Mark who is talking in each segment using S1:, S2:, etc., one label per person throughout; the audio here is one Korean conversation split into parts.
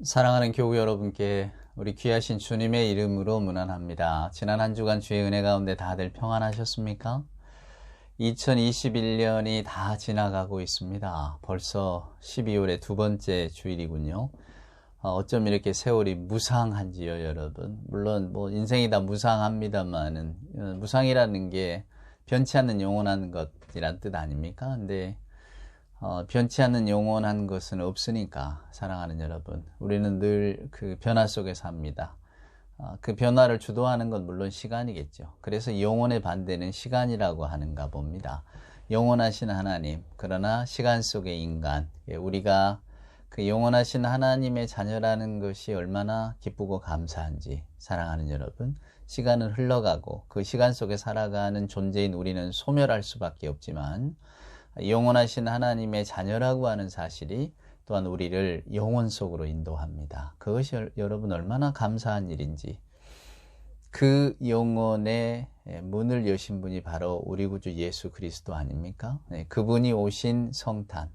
S1: 사랑하는 교우 여러분께 우리 귀하신 주님의 이름으로 문안합니다. 지난 한 주간 주의 은혜 가운데 다들 평안하셨습니까? 2021년이 다 지나가고 있습니다. 벌써 12월의 두 번째 주일이군요. 어쩜 이렇게 세월이 무상한지요, 여러분. 물론 인생이 다 무상합니다만은 무상이라는 게 변치 않는 영원한 것이란 뜻 아닙니까? 근데 변치 않는 영원한 것은 없으니까 사랑하는 여러분, 우리는 늘 그 변화 속에 삽니다. 그 변화를 주도하는 건 물론 시간이겠죠. 그래서 영혼의 반대는 시간이라고 하는가 봅니다. 영원하신 하나님, 그러나 시간 속의 인간, 우리가 그 영원하신 하나님의 자녀라는 것이 얼마나 기쁘고 감사한지 사랑하는 여러분, 시간은 흘러가고 그 시간 속에 살아가는 존재인 우리는 소멸할 수밖에 없지만 영원하신 하나님의 자녀라고 하는 사실이 또한 우리를 영원 속으로 인도합니다. 그것이 여러분 얼마나 감사한 일인지, 그 영혼의 문을 여신 분이 바로 우리 구주 예수 그리스도 아닙니까? 그분이 오신 성탄,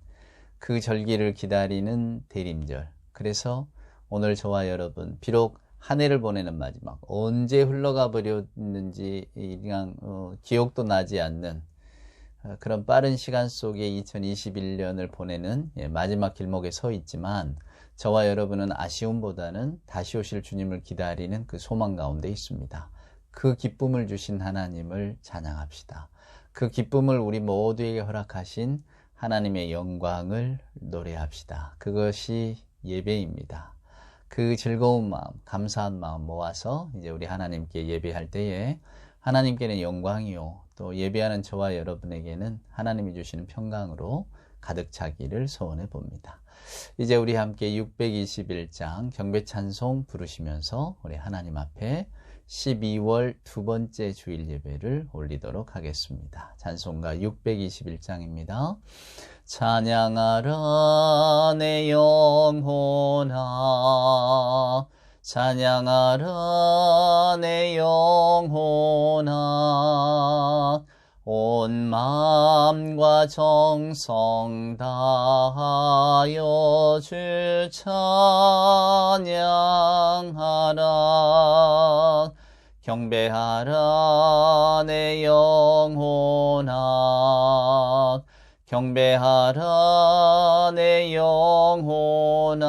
S1: 그 절기를 기다리는 대림절. 그래서 오늘 저와 여러분, 비록 한 해를 보내는 마지막, 언제 흘러가 버렸는지 그냥 기억도 나지 않는 그런 빠른 시간 속에 2021년을 보내는 마지막 길목에 서 있지만, 저와 여러분은 아쉬움보다는 다시 오실 주님을 기다리는 그 소망 가운데 있습니다. 그 기쁨을 주신 하나님을 찬양합시다. 그 기쁨을 우리 모두에게 허락하신 하나님의 영광을 노래합시다. 그것이 예배입니다. 그 즐거운 마음, 감사한 마음 모아서 이제 우리 하나님께 예배할 때에 하나님께는 영광이요, 또 예배하는 저와 여러분에게는 하나님이 주시는 평강으로 가득 차기를 소원해 봅니다. 이제 우리 함께 621장 경배 찬송 부르시면서 우리 하나님 앞에 12월 두 번째 주일 예배를 올리도록 하겠습니다. 찬송가 621장입니다. 찬양하라 내 영혼아, 찬양하라 내 영혼아, 온 마음과 정성 다하여 주 찬양하라. 경배하라 내 영혼아, 경배하라 내 영혼아,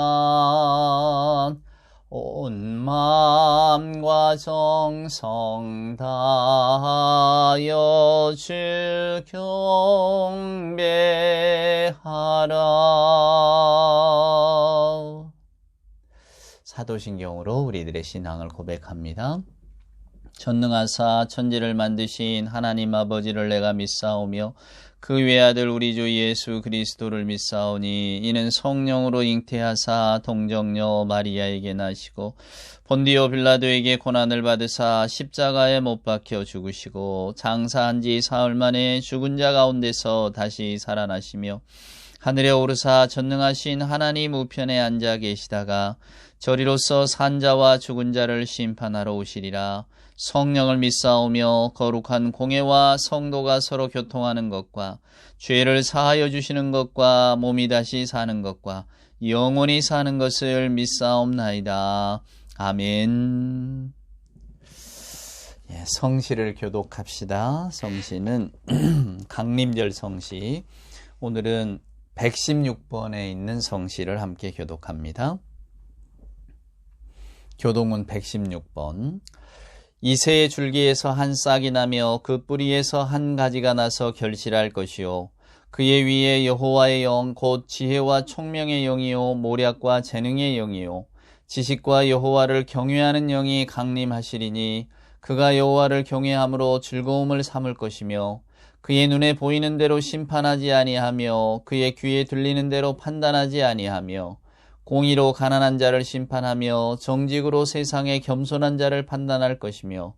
S1: 온 마음과 정성 다하여 주 경배하라. 사도신경으로 우리들의 신앙을 고백합니다. 전능하사 천지를 만드신 하나님 아버지를 내가 믿사오며 그 외아들 우리 주 예수 그리스도를 믿사오니 이는 성령으로 잉태하사 동정녀 마리아에게 나시고 본디오 빌라도에게 고난을 받으사 십자가에 못 박혀 죽으시고 장사한 지 사흘 만에 죽은 자 가운데서 다시 살아나시며 하늘에 오르사 전능하신 하나님 우편에 앉아 계시다가 저리로서 산자와 죽은 자를 심판하러 오시리라. 성령을 믿사오며 거룩한 공예와 성도가 서로 교통하는 것과 죄를 사하여 주시는 것과 몸이 다시 사는 것과 영원히 사는 것을 믿사옵나이다. 아멘. 성시를 교독합시다. 성시는 강림절 성시, 오늘은 116번에 있는 성시를 함께 교독합니다. 교동문 116번. 이새의 줄기에서 한 싹이 나며 그 뿌리에서 한 가지가 나서 결실할 것이요, 그의 위에 여호와의 영 곧 지혜와 총명의 영이요 모략과 재능의 영이요 지식과 여호와를 경외하는 영이 강림하시리니 그가 여호와를 경외함으로 즐거움을 삼을 것이며 그의 눈에 보이는 대로 심판하지 아니하며 그의 귀에 들리는 대로 판단하지 아니하며 공의로 가난한 자를 심판하며 정직으로 세상의 겸손한 자를 판단할 것이며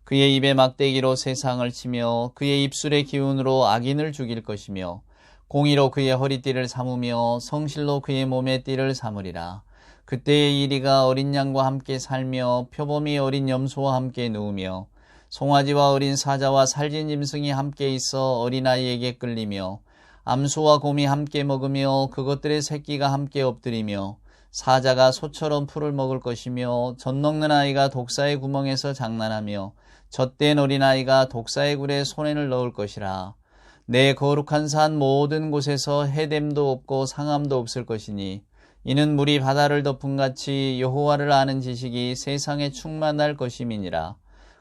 S1: 그의 입에 막대기로 세상을 치며 그의 입술의 기운으로 악인을 죽일 것이며 공의로 그의 허리띠를 삼으며 성실로 그의 몸의 띠를 삼으리라. 그때의 이리가 어린 양과 함께 살며 표범이 어린 염소와 함께 누우며 송아지와 어린 사자와 살진 짐승이 함께 있어 어린아이에게 끌리며 암소와 곰이 함께 먹으며 그것들의 새끼가 함께 엎드리며 사자가 소처럼 풀을 먹을 것이며 젖 먹는 아이가 독사의 구멍에서 장난하며 젖된 어린아이가 독사의 굴에 손을 넣을 것이라. 내 거룩한 산 모든 곳에서 해됨도 없고 상함도 없을 것이니 이는 물이 바다를 덮음같이 여호와를 아는 지식이 세상에 충만할 것임이니라.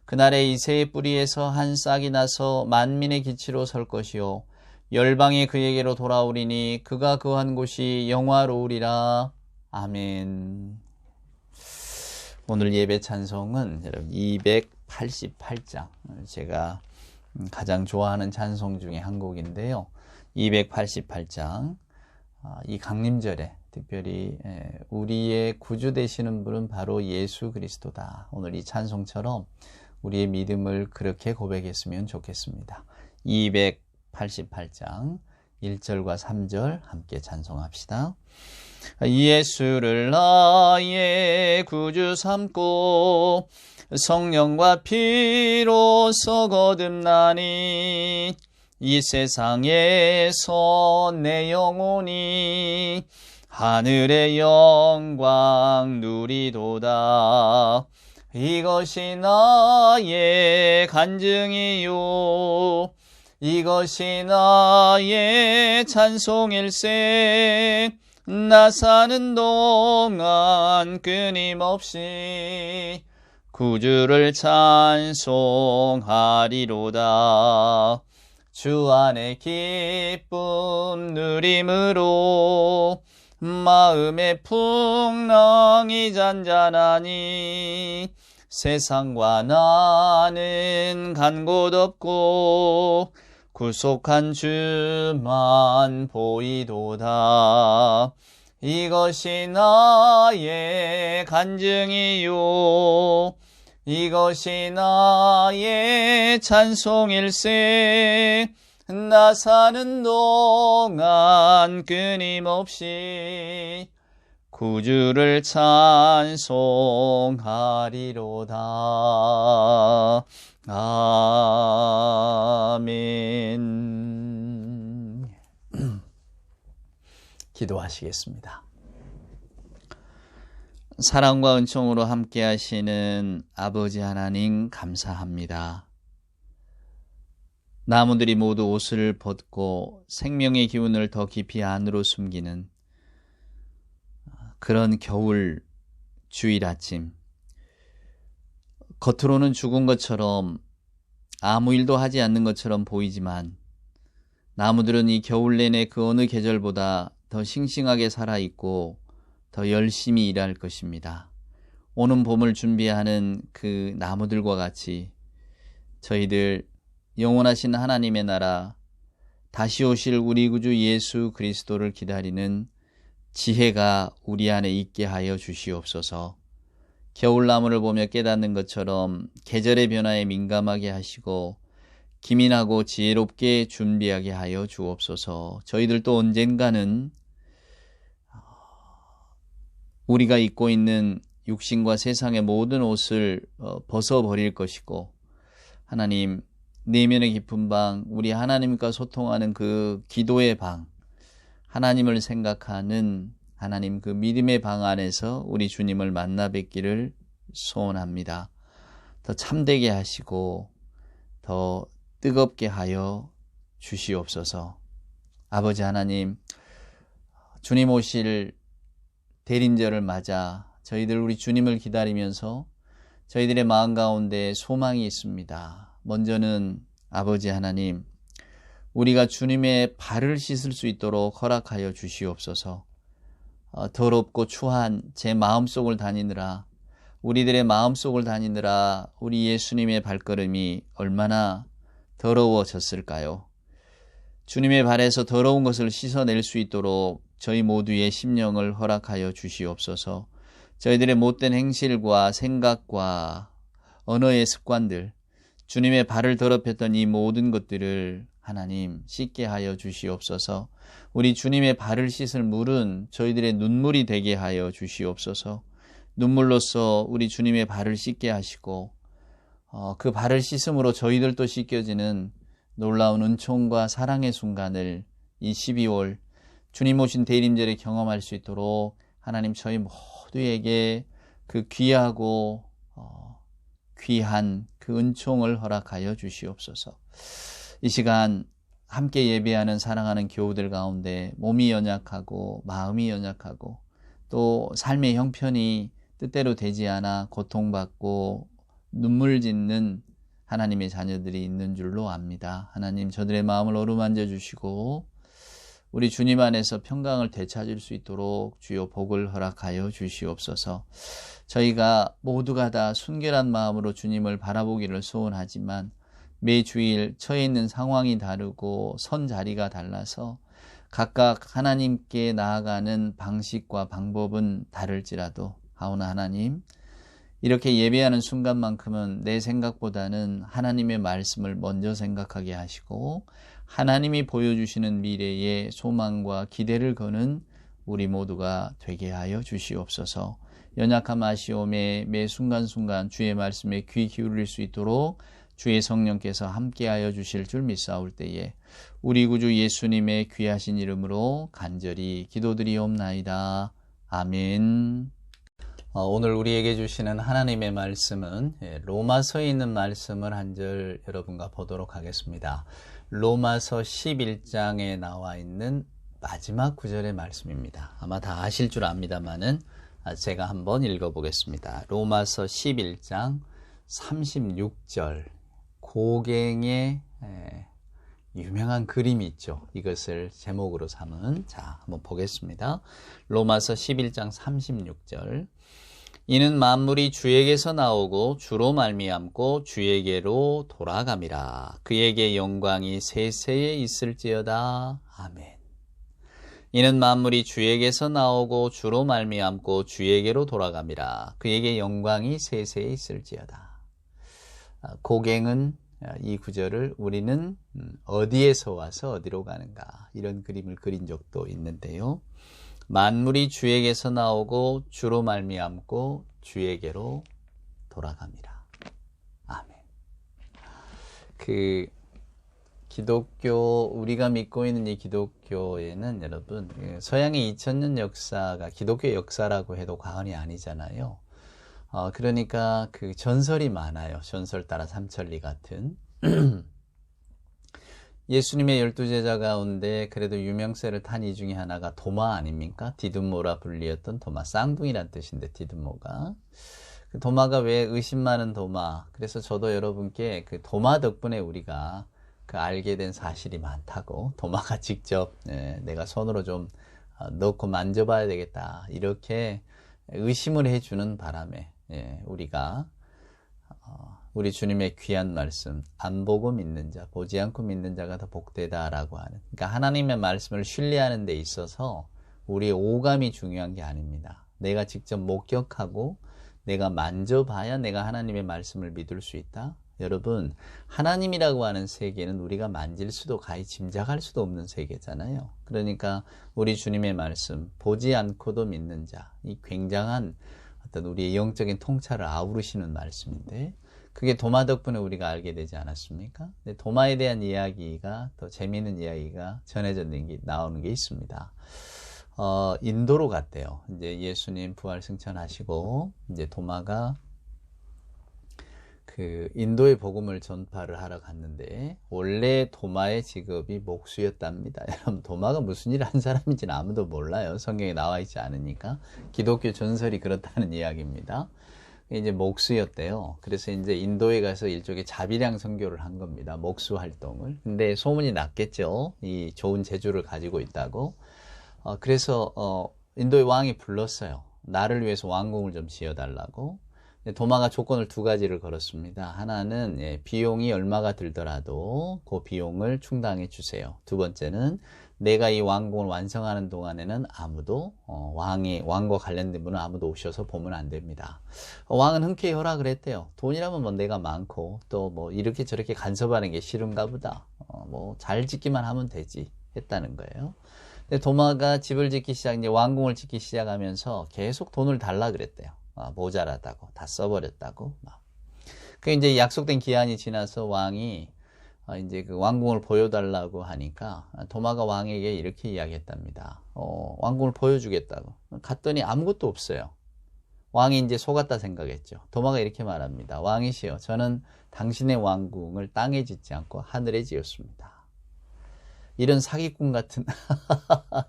S1: 그날에 이새의 뿌리에서 한 싹이 나서 만민의 기치로 설 것이요 열방이 그에게로 돌아오리니 그가 거한 곳이 영화로우리라. 아멘. 오늘 예배 찬송은 여러분 288장, 제가 가장 좋아하는 찬송 중에 한 곡인데요. 288장, 이 강림절에 특별히 우리의 구주 되시는 분은 바로 예수 그리스도다. 오늘 이 찬송처럼 우리의 믿음을 그렇게 고백했으면 좋겠습니다. 288장 1절과 3절 함께 찬송합시다. 예수를 나의 구주 삼고 성령과 피로써 거듭나니 이 세상에서 내 영혼이 하늘의 영광 누리도다. 이것이 나의 간증이요 이것이 나의 찬송일세. 나 사는 동안 끊임없이 구주를 찬송하리로다. 주 안에 기쁨 누림으로 마음의 풍랑이 잔잔하니 세상과 나는 간 곳 없고 구속한 주만 보이도다. 이것이 나의 간증이요 이것이 나의 찬송일세. 나 사는 동안 끊임없이 구주를 찬송하리로다. 아멘. 기도하시겠습니다. 사랑과 은총으로 함께 하시는 아버지 하나님 감사합니다. 나무들이 모두 옷을 벗고 생명의 기운을 더 깊이 안으로 숨기는 그런 겨울 주일 아침, 겉으로는 죽은 것처럼 아무 일도 하지 않는 것처럼 보이지만 나무들은 이 겨울 내내 그 어느 계절보다 더 싱싱하게 살아있고 더 열심히 일할 것입니다. 오는 봄을 준비하는 그 나무들과 같이 저희들 영원하신 하나님의 나라, 다시 오실 우리 구주 예수 그리스도를 기다리는 지혜가 우리 안에 있게 하여 주시옵소서. 겨울나무를 보며 깨닫는 것처럼 계절의 변화에 민감하게 하시고 기민하고 지혜롭게 준비하게 하여 주옵소서. 저희들도 언젠가는 우리가 입고 있는 육신과 세상의 모든 옷을 벗어버릴 것이고, 하나님 내면의 깊은 방, 우리 하나님과 소통하는 그 기도의 방, 하나님을 생각하는 하나님 그 믿음의 방 안에서 우리 주님을 만나 뵙기를 소원합니다. 더 참되게 하시고 더 뜨겁게 하여 주시옵소서. 아버지 하나님, 주님 오실 대림절을 맞아 저희들 우리 주님을 기다리면서 저희들의 마음 가운데 소망이 있습니다. 먼저는 아버지 하나님, 우리가 주님의 발을 씻을 수 있도록 허락하여 주시옵소서. 더럽고 추한 제 마음속을 다니느라, 우리들의 마음속을 다니느라 우리 예수님의 발걸음이 얼마나 더러워졌을까요? 주님의 발에서 더러운 것을 씻어낼 수 있도록 저희 모두의 심령을 허락하여 주시옵소서. 저희들의 못된 행실과 생각과 언어의 습관들, 주님의 발을 더럽혔던 이 모든 것들을 하나님 씻게 하여 주시옵소서. 우리 주님의 발을 씻을 물은 저희들의 눈물이 되게 하여 주시옵소서. 눈물로써 우리 주님의 발을 씻게 하시고 그 발을 씻음으로 저희들도 씻겨지는 놀라운 은총과 사랑의 순간을 이 12월 주님 오신 대림절에 경험할 수 있도록 하나님 저희 모두에게 그 귀하고 귀한 그 은총을 허락하여 주시옵소서. 이 시간 함께 예배하는 사랑하는 교우들 가운데 몸이 연약하고 마음이 연약하고 또 삶의 형편이 뜻대로 되지 않아 고통받고 눈물 짓는 하나님의 자녀들이 있는 줄로 압니다. 하나님 저들의 마음을 어루만져 주시고 우리 주님 안에서 평강을 되찾을 수 있도록 주여 복을 허락하여 주시옵소서. 저희가 모두가 다 순결한 마음으로 주님을 바라보기를 소원하지만 매 주일 처해 있는 상황이 다르고 선 자리가 달라서 각각 하나님께 나아가는 방식과 방법은 다를지라도 하오나 하나님 이렇게 예배하는 순간만큼은 내 생각보다는 하나님의 말씀을 먼저 생각하게 하시고 하나님이 보여주시는 미래의 소망과 기대를 거는 우리 모두가 되게 하여 주시옵소서. 연약함 아시오매 매 순간순간 주의 말씀에 귀 기울일 수 있도록 주의 성령께서 함께하여 주실 줄 믿사올 때에 우리 구주 예수님의 귀하신 이름으로 간절히 기도드리옵나이다. 아멘. 오늘 우리에게 주시는 하나님의 말씀은 로마서에 있는 말씀을 한 절 여러분과 보도록 하겠습니다. 로마서 11장에 나와 있는 마지막 구절의 말씀입니다. 아마 다 아실 줄 압니다만은 제가 한번 읽어보겠습니다. 로마서 11장 36절 고갱의 유명한 그림이 있죠. 이것을 제목으로 삼은 한번 보겠습니다. 로마서 11장 36절 이는 만물이 주에게서 나오고 주로 말미암고 주에게로 돌아감이라. 그에게 영광이 세세에 있을지어다. 아멘. 이는 만물이 주에게서 나오고 주로 말미암고 주에게로 돌아감이라. 그에게 영광이 세세에 있을지어다. 고갱은 이 구절을 우리는 어디에서 와서 어디로 가는가 이런 그림을 그린 적도 있는데요. 만물이 주에게서 나오고 주로 말미암고 주에게로 돌아갑니다. 아멘. 기독교 우리가 믿고 있는 이 기독교에는 여러분 서양의 2000년 역사가 기독교 역사라고 해도 과언이 아니잖아요. 그러니까 그 전설이 많아요. 전설 따라 삼천리 같은. 예수님의 12제자 가운데 그래도 유명세를 탄 이 중에 하나가 도마 아닙니까? 디두모라 불리었던 도마, 쌍둥이란 뜻인데 디두모가. 그 도마가 왜 의심 많은 도마? 그래서 저도 여러분께 그 도마 덕분에 우리가 그 알게 된 사실이 많다고. 도마가 직접 내가 손으로 좀 넣고 만져봐야 되겠다 이렇게 의심을 해주는 바람에 우리가 우리 주님의 귀한 말씀 안 보고 믿는 자 보지 않고 믿는 자가 더 복되다라고 하는 그러니까 하나님의 말씀을 신뢰하는 데 있어서 우리의 오감이 중요한 게 아닙니다. 내가 직접 목격하고 내가 만져봐야 내가 하나님의 말씀을 믿을 수 있다. 여러분 하나님이라고 하는 세계는 우리가 만질 수도 가히 짐작할 수도 없는 세계잖아요. 그러니까 우리 주님의 말씀 보지 않고도 믿는 자 이 굉장한 어떤 우리의 영적인 통찰을 아우르시는 말씀인데 그게 도마 덕분에 우리가 알게 되지 않았습니까? 근데 도마에 대한 이야기가 더 재미있는 이야기가 전해졌는 게 나오는 게 있습니다. 인도로 갔대요. 이제 예수님 부활 승천하시고 이제 도마가 그 인도의 복음을 전파를 하러 갔는데 원래 도마의 직업이 목수였답니다. 여러분 도마가 무슨 일을 한 사람인지는 아무도 몰라요. 성경에 나와 있지 않으니까. 기독교 전설이 그렇다는 이야기입니다. 이제 목수였대요. 그래서 이제 인도에 가서 일종의 자비량 선교를 한 겁니다. 목수 활동을. 근데 소문이 났겠죠. 이 좋은 재주를 가지고 있다고. 그래서 인도의 왕이 불렀어요. 나를 위해서 왕궁을 좀 지어달라고. 도마가 조건을 두 가지를 걸었습니다. 하나는 비용이 얼마가 들더라도 그 비용을 충당해 주세요. 두 번째는 내가 이 왕궁을 완성하는 동안에는 아무도 왕과 관련된 분은 아무도 오셔서 보면 안 됩니다. 왕은 흔쾌히 허락을 했대요. 돈이라면 뭐 내가 많고 또 뭐 이렇게 저렇게 간섭하는 게 싫은가 보다. 뭐 잘 짓기만 하면 되지 했다는 거예요. 근데 도마가 집을 짓기 이제 왕궁을 짓기 시작하면서 계속 돈을 달라 그랬대요. 모자라다고 다 써버렸다고 막. 그 이제 약속된 기한이 지나서 왕이 이제 그 왕궁을 보여달라고 하니까 도마가 왕에게 이렇게 이야기했답니다. 왕궁을 보여주겠다고. 갔더니 아무것도 없어요. 왕이 이제 속았다 생각했죠. 도마가 이렇게 말합니다. 왕이시여, 저는 당신의 왕궁을 땅에 짓지 않고 하늘에 지었습니다. 이런 사기꾼 같은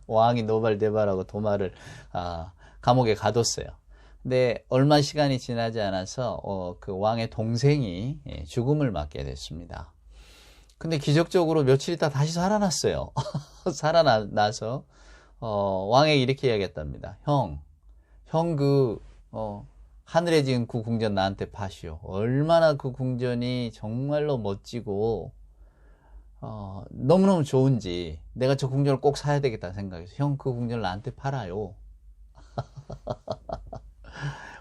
S1: 왕이 노발대발하고 도마를 감옥에 가뒀어요. 근데 얼마 시간이 지나지 않아서 그 왕의 동생이 죽음을 맞게 됐습니다. 근데 기적적으로 며칠 있다 다시 살아났어요. 살아나서 왕에게 이렇게 이야기했답니다. 형 하늘에 지은 그 궁전 나한테 파시오. 얼마나 그 궁전이 정말로 멋지고 너무너무 좋은지 내가 저 궁전을 꼭 사야 되겠다 생각해서 형 그 궁전을 나한테 팔아요.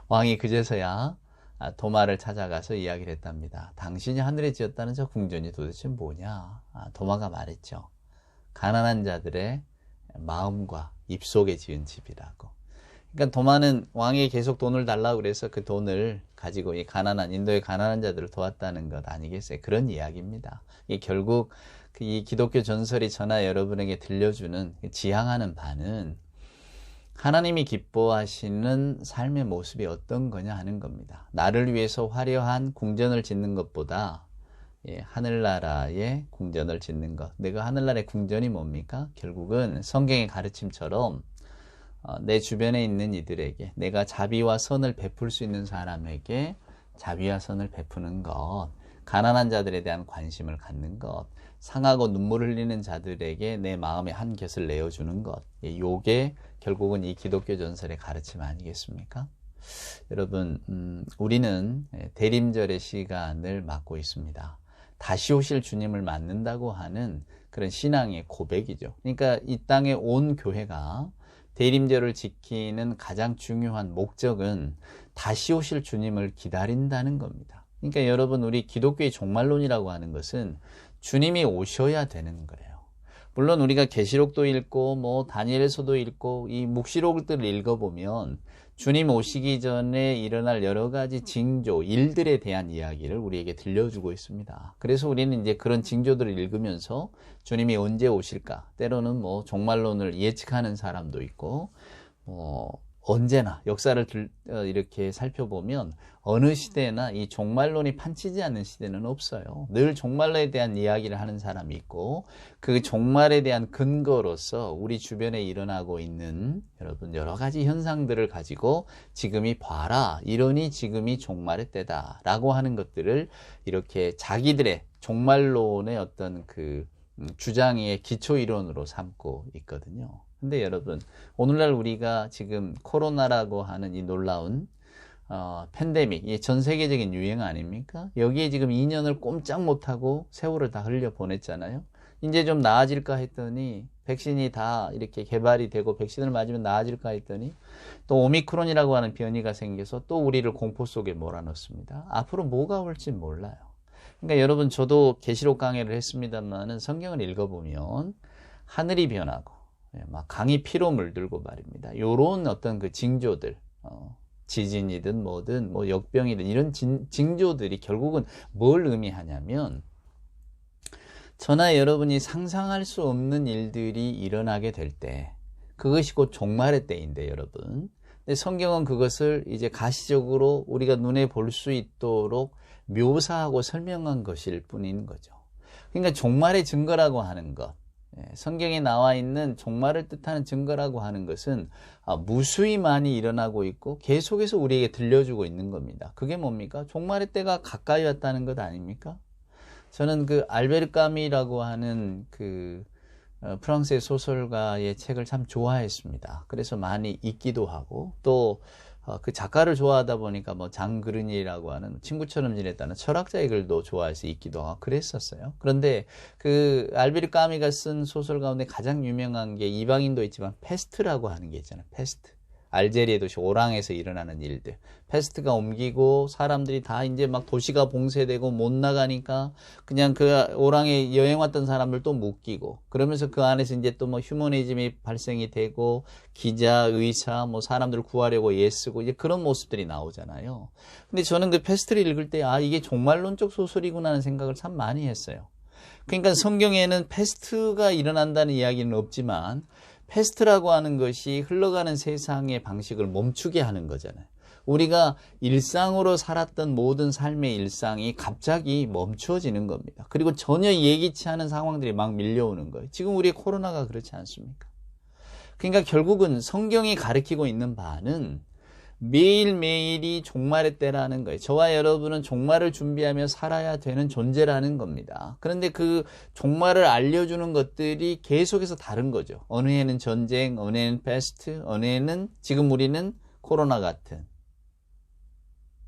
S1: 왕이 그제서야 도마를 찾아가서 이야기를 했답니다. 당신이 하늘에 지었다는 저 궁전이 도대체 뭐냐? 도마가 말했죠. 가난한 자들의 마음과 입속에 지은 집이라고. 그러니까 도마는 왕이 계속 돈을 달라고 그래서 그 돈을 가지고 이 가난한 인도의 가난한 자들을 도왔다는 것 아니겠어요? 그런 이야기입니다. 이게 결국 이 기독교 전설이 저나 여러분에게 들려주는 지향하는 바는 하나님이 기뻐하시는 삶의 모습이 어떤 거냐 하는 겁니다. 나를 위해서 화려한 궁전을 짓는 것보다 하늘나라의 궁전을 짓는 것. 내가 하늘나라의 궁전이 뭡니까? 결국은 성경의 가르침처럼 내 주변에 있는 이들에게 내가 자비와 선을 베풀 수 있는 사람에게 자비와 선을 베푸는 것, 가난한 자들에 대한 관심을 갖는 것, 상하고 눈물 흘리는 자들에게 내 마음의 한 곁을 내어주는 것, 요게 결국은 이 기독교 전설의 가르침 아니겠습니까? 여러분, 우리는 대림절의 시간을 맞고 있습니다. 다시 오실 주님을 맞는다고 하는 그런 신앙의 고백이죠. 그러니까 이 땅에 온 교회가 대림절을 지키는 가장 중요한 목적은 다시 오실 주님을 기다린다는 겁니다. 그러니까 여러분, 우리 기독교의 종말론이라고 하는 것은 주님이 오셔야 되는 거예요. 물론 우리가 계시록도 읽고 다니엘서도 읽고 이 묵시록들을 읽어보면 주님 오시기 전에 일어날 여러 가지 징조, 일들에 대한 이야기를 우리에게 들려주고 있습니다. 그래서 우리는 이제 그런 징조들을 읽으면서 주님이 언제 오실까? 때로는 종말론을 예측하는 사람도 있고, 언제나 역사를 이렇게 살펴보면 어느 시대나 이 종말론이 판치지 않는 시대는 없어요. 늘 종말론에 대한 이야기를 하는 사람이 있고, 그 종말에 대한 근거로서 우리 주변에 일어나고 있는 여러분 여러 가지 현상들을 가지고 지금이 봐라, 이러니 지금이 종말의 때다 라고 하는 것들을 이렇게 자기들의 종말론의 어떤 그 주장의 기초 이론으로 삼고 있거든요. 근데 여러분, 오늘날 우리가 지금 코로나라고 하는 이 놀라운 팬데믹, 이 전 세계적인 유행 아닙니까? 여기에 지금 2년을 꼼짝 못하고 세월을 다 흘려 보냈잖아요. 이제 좀 나아질까 했더니 백신이 다 이렇게 개발이 되고 백신을 맞으면 나아질까 했더니 또 오미크론이라고 하는 변이가 생겨서 또 우리를 공포 속에 몰아넣습니다. 앞으로 뭐가 올지 몰라요. 그러니까 여러분, 저도 계시록 강의를 했습니다만은 성경을 읽어보면 하늘이 변하고 막 강이 피로 물들고 말입니다. 요런 어떤 그 징조들, 지진이든 뭐든 역병이든 이런 징조들이 결국은 뭘 의미하냐면 저나 여러분이 상상할 수 없는 일들이 일어나게 될 때, 그것이 곧 종말의 때인데 여러분. 근데 성경은 그것을 이제 가시적으로 우리가 눈에 볼 수 있도록 묘사하고 설명한 것일 뿐인 거죠. 그러니까 종말의 증거라고 하는 것, 성경에 나와 있는 종말을 뜻하는 증거라고 하는 것은 무수히 많이 일어나고 있고 계속해서 우리에게 들려주고 있는 겁니다. 그게 뭡니까? 종말의 때가 가까이 왔다는 것 아닙니까? 저는 그 알베르 까미라고 하는 그 프랑스의 소설가의 책을 참 좋아했습니다. 그래서 많이 읽기도 하고 또 그 작가를 좋아하다 보니까 장그르니라고 하는 친구처럼 지냈다는 철학자의 글도 좋아해서 읽기도 하고 그랬었어요. 그런데 그 알베르 까미가 쓴 소설 가운데 가장 유명한 게 이방인도 있지만 페스트라고 하는 게 있잖아요. 페스트. 알제리의 도시 오랑에서 일어나는 일들. 페스트가 옮기고 사람들이 다 이제 막 도시가 봉쇄되고 못 나가니까 그냥 그 오랑에 여행 왔던 사람들 또 묶이고 그러면서 그 안에서 이제 또 휴머니즘이 발생이 되고 기자, 의사, 사람들을 구하려고 애쓰고 이제 그런 모습들이 나오잖아요. 근데 저는 그 페스트를 읽을 때 이게 종말론적 소설이구나 하는 생각을 참 많이 했어요. 그러니까 성경에는 패스트가 일어난다는 이야기는 없지만 패스트라고 하는 것이 흘러가는 세상의 방식을 멈추게 하는 거잖아요. 우리가 일상으로 살았던 모든 삶의 일상이 갑자기 멈춰지는 겁니다. 그리고 전혀 예기치 않은 상황들이 막 밀려오는 거예요. 지금 우리의 코로나가 그렇지 않습니까? 그러니까 결국은 성경이 가르치고 있는 바는 매일매일이 종말의 때라는 거예요. 저와 여러분은 종말을 준비하며 살아야 되는 존재라는 겁니다. 그런데 그 종말을 알려주는 것들이 계속해서 다른 거죠. 어느 해는 전쟁, 어느 해는 패스트, 어느 해는 지금 우리는 코로나 같은.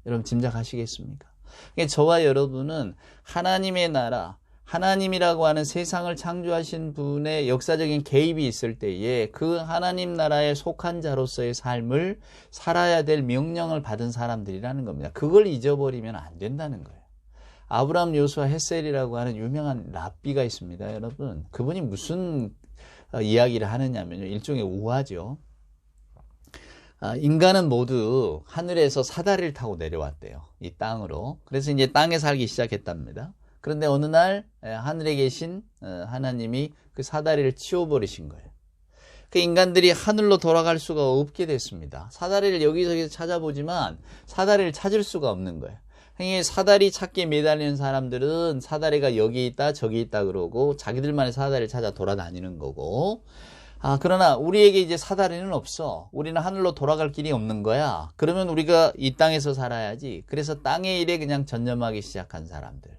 S1: 여러분 짐작하시겠습니까? 그러니까 저와 여러분은 하나님의 나라, 하나님이라고 하는 세상을 창조하신 분의 역사적인 개입이 있을 때에 그 하나님 나라에 속한 자로서의 삶을 살아야 될 명령을 받은 사람들이라는 겁니다. 그걸 잊어버리면 안 된다는 거예요. 아브라함, 요수아, 헷셀이라고 하는 유명한 랍비가 있습니다. 여러분, 그분이 무슨 이야기를 하느냐면요, 일종의 우화죠. 인간은 모두 하늘에서 사다리를 타고 내려왔대요. 이 땅으로. 그래서 이제 땅에 살기 시작했답니다. 그런데 어느 날 하늘에 계신 하나님이 그 사다리를 치워버리신 거예요. 그 인간들이 하늘로 돌아갈 수가 없게 됐습니다. 사다리를 여기저기서 찾아보지만 사다리를 찾을 수가 없는 거예요. 사다리 찾기에 매달리는 사람들은 사다리가 여기 있다 저기 있다 그러고 자기들만의 사다리를 찾아 돌아다니는 거고, 그러나 우리에게 이제 사다리는 없어. 우리는 하늘로 돌아갈 길이 없는 거야. 그러면 우리가 이 땅에서 살아야지. 그래서 땅의 일에 그냥 전념하기 시작한 사람들.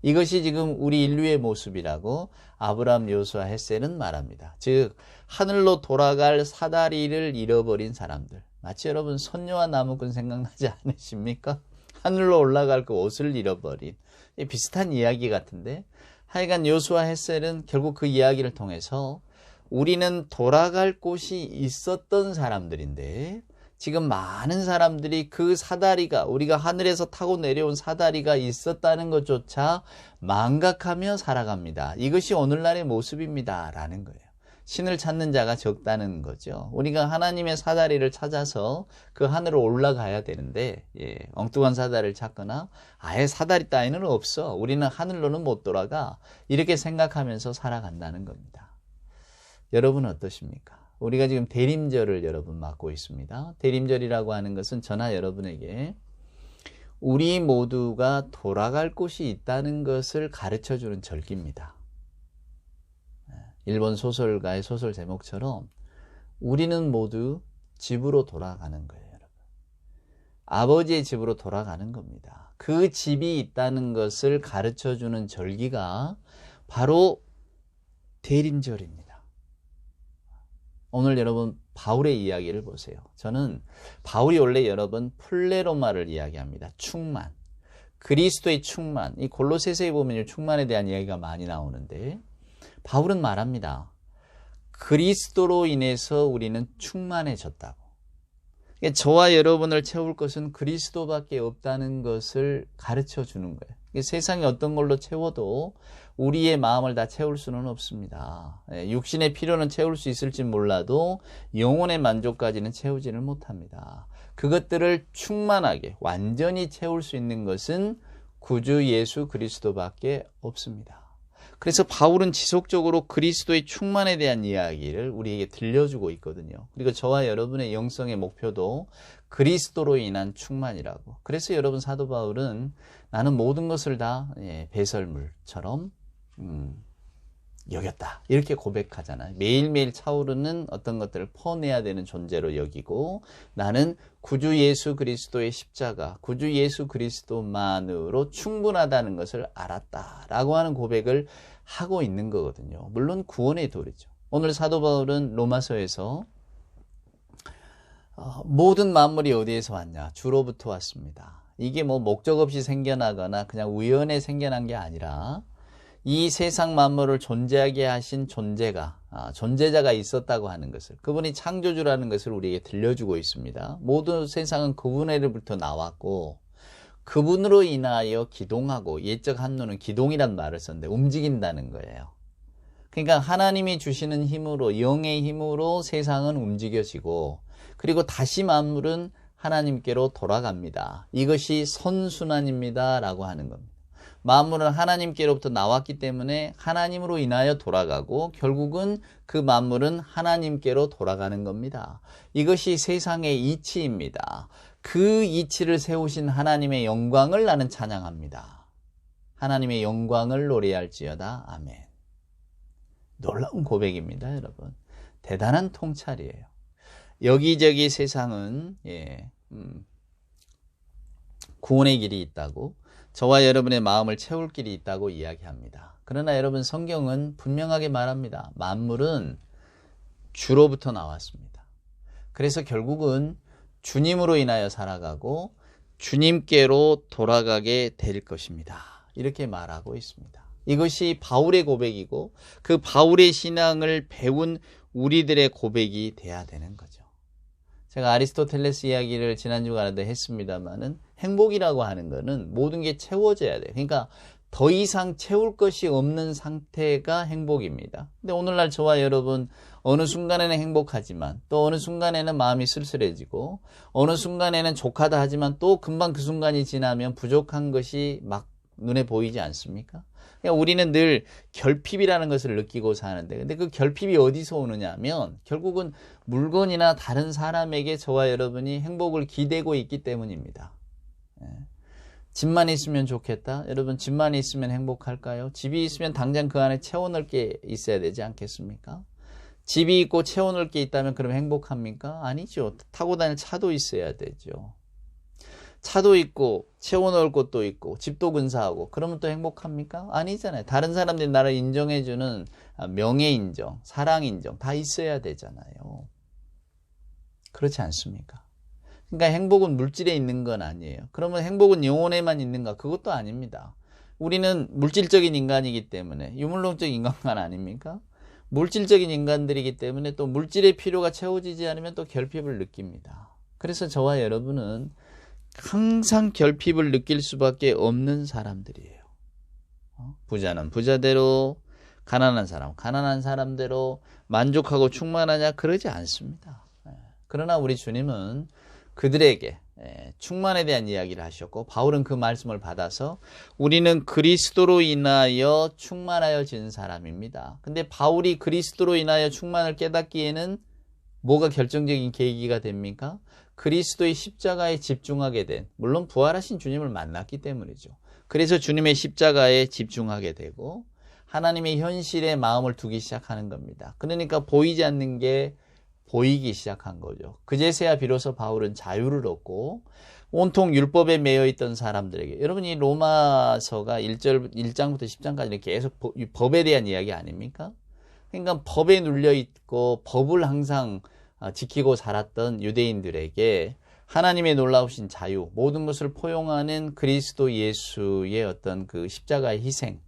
S1: 이것이 지금 우리 인류의 모습이라고 아브라함, 요수아, 헷셀은 말합니다. 즉 하늘로 돌아갈 사다리를 잃어버린 사람들. 마치 여러분 선녀와 나무꾼 생각나지 않으십니까? 하늘로 올라갈 그 옷을 잃어버린 비슷한 이야기 같은데, 하여간 요수아, 헷셀은 결국 그 이야기를 통해서 우리는 돌아갈 곳이 있었던 사람들인데 지금 많은 사람들이 그 사다리가, 우리가 하늘에서 타고 내려온 사다리가 있었다는 것조차 망각하며 살아갑니다. 이것이 오늘날의 모습입니다 라는 거예요. 신을 찾는 자가 적다는 거죠. 우리가 하나님의 사다리를 찾아서 그 하늘로 올라가야 되는데 엉뚱한 사다리를 찾거나 아예 사다리 따위는 없어, 우리는 하늘로는 못 돌아가, 이렇게 생각하면서 살아간다는 겁니다. 여러분은 어떠십니까? 우리가 지금 대림절을 여러분 맞고 있습니다. 대림절이라고 하는 것은 저나 여러분에게 우리 모두가 돌아갈 곳이 있다는 것을 가르쳐주는 절기입니다. 일본 소설가의 소설 제목처럼 우리는 모두 집으로 돌아가는 거예요, 여러분. 아버지의 집으로 돌아가는 겁니다. 그 집이 있다는 것을 가르쳐주는 절기가 바로 대림절입니다. 오늘 여러분 바울의 이야기를 보세요. 저는 바울이 원래 여러분 플레로마를 이야기합니다. 충만, 그리스도의 충만. 이 골로새서에 보면 충만에 대한 이야기가 많이 나오는데 바울은 말합니다. 그리스도로 인해서 우리는 충만해졌다고. 그러니까 저와 여러분을 채울 것은 그리스도밖에 없다는 것을 가르쳐 주는 거예요. 세상에 어떤 걸로 채워도 우리의 마음을 다 채울 수는 없습니다. 육신의 필요는 채울 수 있을지 몰라도 영혼의 만족까지는 채우지는 못합니다. 그것들을 충만하게 완전히 채울 수 있는 것은 구주 예수 그리스도밖에 없습니다. 그래서 바울은 지속적으로 그리스도의 충만에 대한 이야기를 우리에게 들려주고 있거든요. 그리고 저와 여러분의 영성의 목표도 그리스도로 인한 충만이라고. 그래서 여러분 사도 바울은 나는 모든 것을 다 배설물처럼 여겼다, 이렇게 고백하잖아요. 매일매일 차오르는 어떤 것들을 퍼내야 되는 존재로 여기고, 나는 구주 예수 그리스도의 십자가, 구주 예수 그리스도만으로 충분하다는 것을 알았다라고 하는 고백을 하고 있는 거거든요. 물론 구원의 도리죠. 오늘 사도 바울은 로마서에서 모든 만물이 어디에서 왔냐? 주로부터 왔습니다. 이게 뭐 목적 없이 생겨나거나 그냥 우연에 생겨난 게 아니라 이 세상 만물을 존재하게 하신 존재자가 있었다고 하는 것을, 그분이 창조주라는 것을 우리에게 들려주고 있습니다. 모든 세상은 그분으로부터 나왔고 그분으로 인하여 기동하고, 옛적 한문은 기동이란 말을 썼는데 움직인다는 거예요. 그러니까 하나님이 주시는 힘으로, 영의 힘으로 세상은 움직여지고, 그리고 다시 만물은 하나님께로 돌아갑니다. 이것이 선순환입니다 라고 하는 겁니다. 만물은 하나님께로부터 나왔기 때문에 하나님으로 인하여 돌아가고 결국은 그 만물은 하나님께로 돌아가는 겁니다. 이것이 세상의 이치입니다. 그 이치를 세우신 하나님의 영광을 나는 찬양합니다. 하나님의 영광을 노래할지어다. 아멘. 놀라운 고백입니다, 여러분. 대단한 통찰이에요. 여기저기 세상은 구원의 길이 있다고, 저와 여러분의 마음을 채울 길이 있다고 이야기합니다. 그러나 여러분, 성경은 분명하게 말합니다. 만물은 주로부터 나왔습니다. 그래서 결국은 주님으로 인하여 살아가고 주님께로 돌아가게 될 것입니다. 이렇게 말하고 있습니다. 이것이 바울의 고백이고 그 바울의 신앙을 배운 우리들의 고백이 돼야 되는 거죠. 제가 아리스토텔레스 이야기를 지난주간에도 했습니다만은 행복이라고 하는 거는 모든 게 채워져야 돼요. 그러니까 더 이상 채울 것이 없는 상태가 행복입니다. 근데 오늘날 저와 여러분 어느 순간에는 행복하지만 또 어느 순간에는 마음이 쓸쓸해지고 어느 순간에는 족하다 하지만 또 금방 그 순간이 지나면 부족한 것이 막 눈에 보이지 않습니까? 그러니까 우리는 늘 결핍이라는 것을 느끼고 사는데, 근데 그 결핍이 어디서 오느냐 하면 결국은 물건이나 다른 사람에게 저와 여러분이 행복을 기대고 있기 때문입니다. 집만 있으면 좋겠다. 여러분, 집만 있으면 행복할까요? 집이 있으면 당장 그 안에 채워넣을 게 있어야 되지 않겠습니까? 집이 있고 채워넣을 게 있다면 그럼 행복합니까? 아니죠. 타고 다닐 차도 있어야 되죠. 차도 있고 채워넣을 곳도 있고 집도 근사하고 그러면 또 행복합니까? 아니잖아요. 다른 사람들이 나를 인정해주는 명예 인정, 사랑 인정 다 있어야 되잖아요. 그렇지 않습니까? 그러니까 행복은 물질에 있는 건 아니에요. 그러면 행복은 영혼에만 있는가? 그것도 아닙니다. 우리는 물질적인 인간이기 때문에 유물론적 인간만 아닙니까? 물질적인 인간들이기 때문에 또 물질의 필요가 채워지지 않으면 또 결핍을 느낍니다. 그래서 저와 여러분은 항상 결핍을 느낄 수밖에 없는 사람들이에요. 부자는 부자대로, 가난한 사람, 가난한 사람대로 만족하고 충만하냐? 그러지 않습니다. 그러나 우리 주님은 그들에게 충만에 대한 이야기를 하셨고 바울은 그 말씀을 받아서 우리는 그리스도로 인하여 충만하여진 사람입니다. 근데 바울이 그리스도로 인하여 충만을 깨닫기에는 뭐가 결정적인 계기가 됩니까? 그리스도의 십자가에 집중하게 된, 물론 부활하신 주님을 만났기 때문이죠. 그래서 주님의 십자가에 집중하게 되고 하나님의 현실에 마음을 두기 시작하는 겁니다. 그러니까 보이지 않는 게 보이기 시작한 거죠. 그제서야 비로소 바울은 자유를 얻고 온통 율법에 매여 있던 사람들에게, 여러분 이 로마서가 1장부터 10장까지 계속 법에 대한 이야기 아닙니까? 그러니까 법에 눌려 있고 법을 항상 지키고 살았던 유대인들에게 하나님의 놀라우신 자유, 모든 것을 포용하는 그리스도 예수의 어떤 그 십자가의 희생,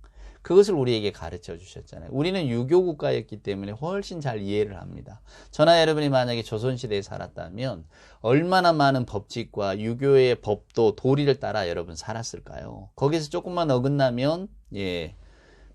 S1: 그것을 우리에게 가르쳐 주셨잖아요. 우리는 유교 국가였기 때문에 훨씬 잘 이해를 합니다. 저나 여러분이 만약에 조선시대에 살았다면 얼마나 많은 법칙과 유교의 법도 도리를 따라 여러분 살았을까요? 거기서 조금만 어긋나면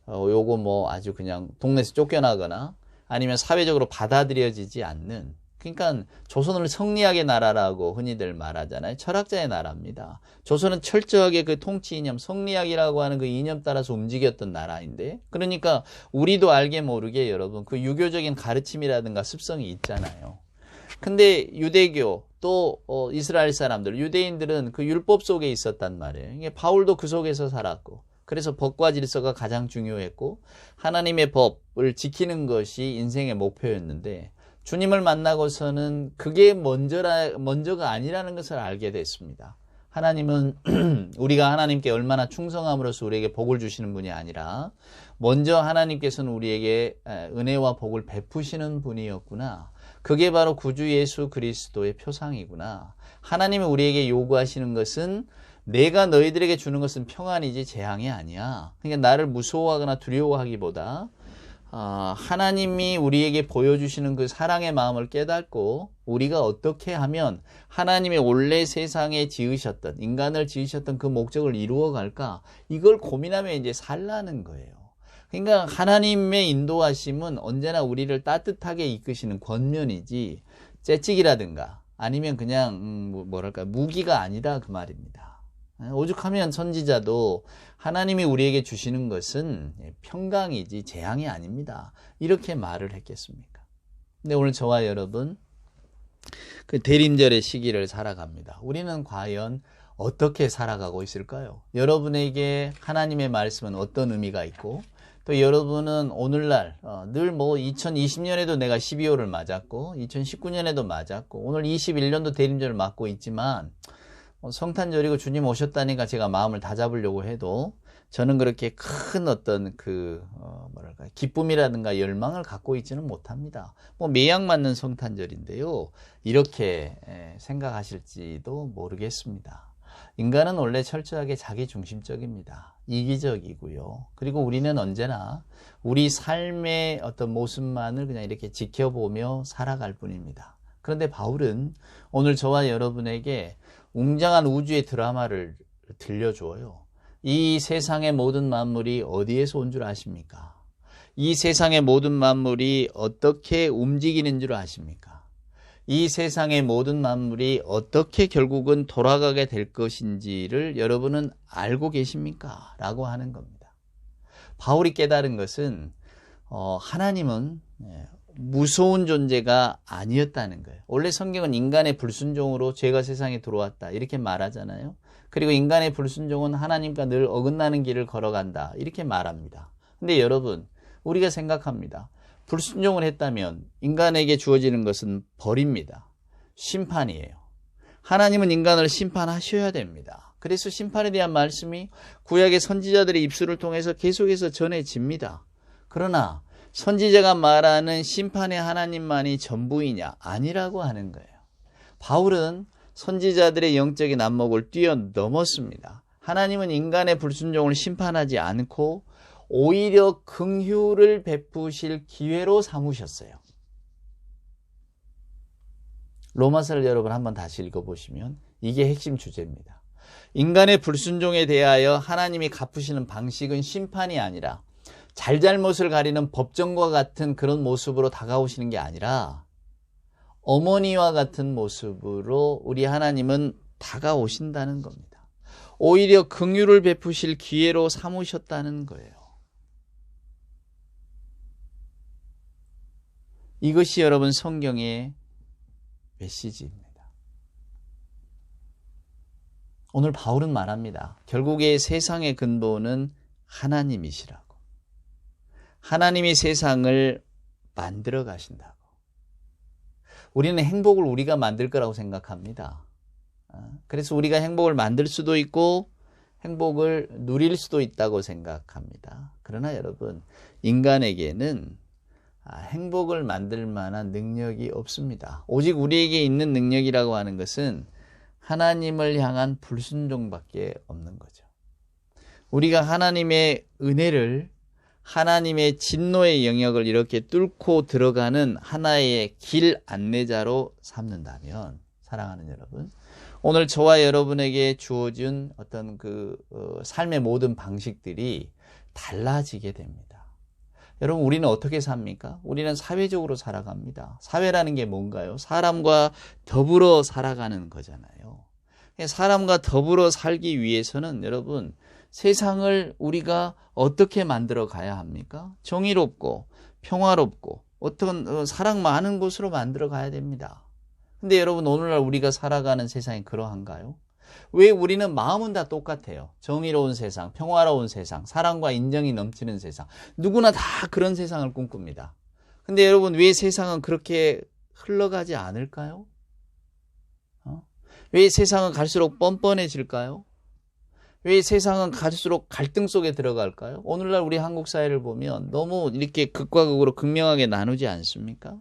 S1: 요거 뭐 아주 그냥 동네에서 쫓겨나거나 아니면 사회적으로 받아들여지지 않는, 그러니까 조선을 성리학의 나라라고 흔히들 말하잖아요. 철학자의 나라입니다. 조선은 철저하게 그 통치 이념, 성리학이라고 하는 그 이념 따라서 움직였던 나라인데, 그러니까 우리도 알게 모르게 여러분 그 유교적인 가르침이라든가 습성이 있잖아요. 근데 유대교 또 이스라엘 사람들, 유대인들은 그 율법 속에 있었단 말이에요. 이게 바울도 그 속에서 살았고, 그래서 법과 질서가 가장 중요했고 하나님의 법을 지키는 것이 인생의 목표였는데 주님을 만나고서는 그게 먼저가 아니라는 것을 알게 됐습니다. 하나님은 우리가 하나님께 얼마나 충성함으로써 우리에게 복을 주시는 분이 아니라 먼저 하나님께서는 우리에게 은혜와 복을 베푸시는 분이었구나. 그게 바로 구주 예수 그리스도의 표상이구나. 하나님이 우리에게 요구하시는 것은 내가 너희들에게 주는 것은 평안이지 재앙이 아니야. 그러니까 나를 무서워하거나 두려워하기보다 하나님이 우리에게 보여주시는 그 사랑의 마음을 깨닫고 우리가 어떻게 하면 하나님의 원래 세상에 지으셨던, 인간을 지으셨던 그 목적을 이루어갈까, 이걸 고민하며 이제 살라는 거예요. 그러니까 하나님의 인도하심은 언제나 우리를 따뜻하게 이끄시는 권면이지 재찍이라든가 아니면 그냥 뭐랄까 무기가 아니다 그 말입니다. 오죽하면 선지자도 하나님이 우리에게 주시는 것은 평강이지 재앙이 아닙니다. 이렇게 말을 했겠습니까? 근데 오늘 저와 여러분 그 대림절의 시기를 살아갑니다. 우리는 과연 어떻게 살아가고 있을까요? 여러분에게 하나님의 말씀은 어떤 의미가 있고 또 여러분은 오늘날 늘 2020년에도 내가 12월을 맞았고 2019년에도 맞았고 오늘 21년도 대림절을 맞고 있지만 성탄절이고 주님 오셨다니까 제가 마음을 다잡으려고 해도 저는 그렇게 큰 어떤 기쁨이라든가 열망을 갖고 있지는 못합니다. 매양 맞는 성탄절인데요. 이렇게 생각하실지도 모르겠습니다. 인간은 원래 철저하게 자기중심적입니다. 이기적이고요. 그리고 우리는 언제나 우리 삶의 어떤 모습만을 그냥 이렇게 지켜보며 살아갈 뿐입니다. 그런데 바울은 오늘 저와 여러분에게 웅장한 우주의 드라마를 들려주어요. 이 세상의 모든 만물이 어디에서 온 줄 아십니까? 이 세상의 모든 만물이 어떻게 움직이는 줄 아십니까? 이 세상의 모든 만물이 어떻게 결국은 돌아가게 될 것인지를 여러분은 알고 계십니까? 라고 하는 겁니다. 바울이 깨달은 것은 하나님은 무서운 존재가 아니었다는 거예요. 원래 성경은 인간의 불순종으로 죄가 세상에 들어왔다 이렇게 말하잖아요. 그리고 인간의 불순종은 하나님과 늘 어긋나는 길을 걸어간다 이렇게 말합니다. 근데 여러분 우리가 생각합니다. 불순종을 했다면 인간에게 주어지는 것은 벌입니다. 심판이에요. 하나님은 인간을 심판하셔야 됩니다. 그래서 심판에 대한 말씀이 구약의 선지자들의 입술을 통해서 계속해서 전해집니다. 그러나 선지자가 말하는 심판의 하나님만이 전부이냐? 아니라고 하는 거예요. 바울은 선지자들의 영적인 안목을 뛰어넘었습니다. 하나님은 인간의 불순종을 심판하지 않고 오히려 긍휼을 베푸실 기회로 삼으셨어요. 로마서를 여러분 한번 다시 읽어보시면 이게 핵심 주제입니다. 인간의 불순종에 대하여 하나님이 갚으시는 방식은 심판이 아니라 잘잘못을 가리는 법정과 같은 그런 모습으로 다가오시는 게 아니라 어머니와 같은 모습으로 우리 하나님은 다가오신다는 겁니다. 오히려 긍휼을 베푸실 기회로 삼으셨다는 거예요. 이것이 여러분 성경의 메시지입니다. 오늘 바울은 말합니다. 결국에 세상의 근본은 하나님이시라고. 하나님이 세상을 만들어 가신다고. 우리는 행복을 우리가 만들 거라고 생각합니다. 그래서 우리가 행복을 만들 수도 있고 행복을 누릴 수도 있다고 생각합니다. 그러나 여러분, 인간에게는 행복을 만들 만한 능력이 없습니다. 오직 우리에게 있는 능력이라고 하는 것은 하나님을 향한 불순종밖에 없는 거죠. 우리가 하나님의 은혜를, 하나님의 진노의 영역을 이렇게 뚫고 들어가는 하나의 길 안내자로 삼는다면, 사랑하는 여러분, 오늘 저와 여러분에게 주어진 어떤 삶의 모든 방식들이 달라지게 됩니다. 여러분, 우리는 어떻게 삽니까? 우리는 사회적으로 살아갑니다. 사회라는 게 뭔가요? 사람과 더불어 살아가는 거잖아요. 사람과 더불어 살기 위해서는 여러분, 세상을 우리가 어떻게 만들어 가야 합니까? 정의롭고 평화롭고 어떤 사랑 많은 곳으로 만들어 가야 됩니다. 근데 여러분, 오늘날 우리가 살아가는 세상이 그러한가요? 왜 우리는 마음은 다 똑같아요. 정의로운 세상, 평화로운 세상, 사랑과 인정이 넘치는 세상. 누구나 다 그런 세상을 꿈꿉니다. 근데 여러분, 왜 세상은 그렇게 흘러가지 않을까요? 왜 세상은 갈수록 뻔뻔해질까요? 왜 세상은 갈수록 갈등 속에 들어갈까요? 오늘날 우리 한국 사회를 보면 너무 이렇게 극과 극으로 극명하게 나누지 않습니까?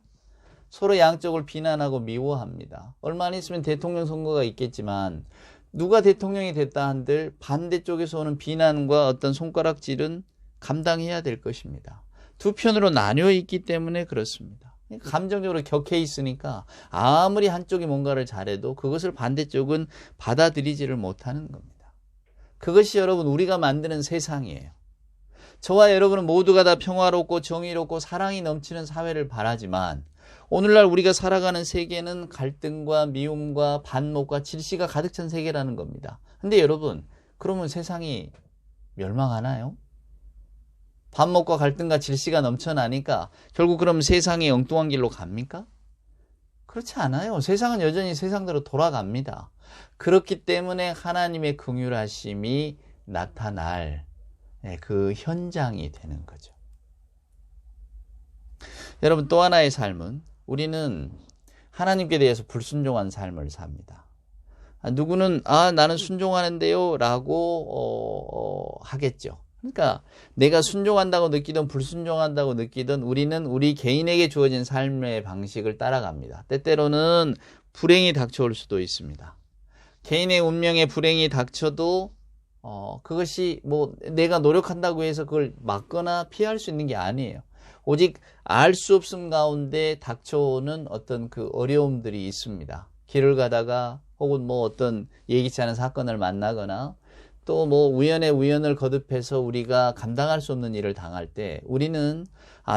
S1: 서로 양쪽을 비난하고 미워합니다. 얼마 안 있으면 대통령 선거가 있겠지만 누가 대통령이 됐다 한들 반대쪽에서 오는 비난과 어떤 손가락질은 감당해야 될 것입니다. 두 편으로 나뉘어 있기 때문에 그렇습니다. 감정적으로 격해 있으니까 아무리 한쪽이 뭔가를 잘해도 그것을 반대쪽은 받아들이지를 못하는 겁니다. 그것이 여러분 우리가 만드는 세상이에요. 저와 여러분은 모두가 다 평화롭고 정의롭고 사랑이 넘치는 사회를 바라지만 오늘날 우리가 살아가는 세계는 갈등과 미움과 반목과 질시가 가득 찬 세계라는 겁니다. 근데 여러분, 그러면 세상이 멸망하나요? 반목과 갈등과 질시가 넘쳐나니까 결국 그럼 세상이 엉뚱한 길로 갑니까? 그렇지 않아요. 세상은 여전히 세상대로 돌아갑니다. 그렇기 때문에 하나님의 긍휼하심이 나타날 그 현장이 되는 거죠. 여러분, 또 하나의 삶은 우리는 하나님께 대해서 불순종한 삶을 삽니다. 누구는 나는 순종하는데요 라고 하겠죠. 그러니까 내가 순종한다고 느끼든 불순종한다고 느끼든 우리는 우리 개인에게 주어진 삶의 방식을 따라갑니다. 때때로는 불행이 닥쳐올 수도 있습니다. 개인의 운명에 불행이 닥쳐도 그것이 뭐 내가 노력한다고 해서 그걸 막거나 피할 수 있는 게 아니에요. 오직 알 수 없음 가운데 닥쳐오는 어떤 그 어려움들이 있습니다. 길을 가다가 혹은 뭐 어떤 예기치 않은 사건을 만나거나 또 뭐 우연에 우연을 거듭해서 우리가 감당할 수 없는 일을 당할 때 우리는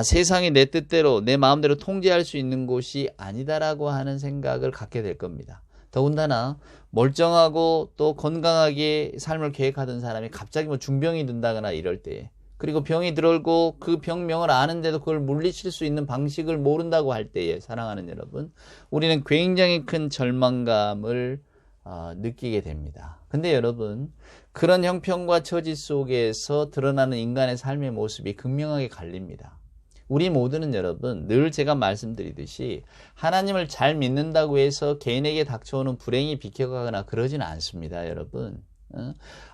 S1: 세상이 내 뜻대로 내 마음대로 통제할 수 있는 곳이 아니다라고 하는 생각을 갖게 될 겁니다. 더군다나 멀쩡하고 또 건강하게 삶을 계획하던 사람이 갑자기 뭐 중병이 든다거나 이럴 때, 그리고 병이 들어오고 그 병명을 아는데도 그걸 물리칠 수 있는 방식을 모른다고 할 때에, 사랑하는 여러분, 우리는 굉장히 큰 절망감을 느끼게 됩니다. 근데 여러분, 그런 형편과 처지 속에서 드러나는 인간의 삶의 모습이 극명하게 갈립니다. 우리 모두는 여러분, 늘 제가 말씀드리듯이 하나님을 잘 믿는다고 해서 개인에게 닥쳐오는 불행이 비켜가거나 그러지는 않습니다, 여러분.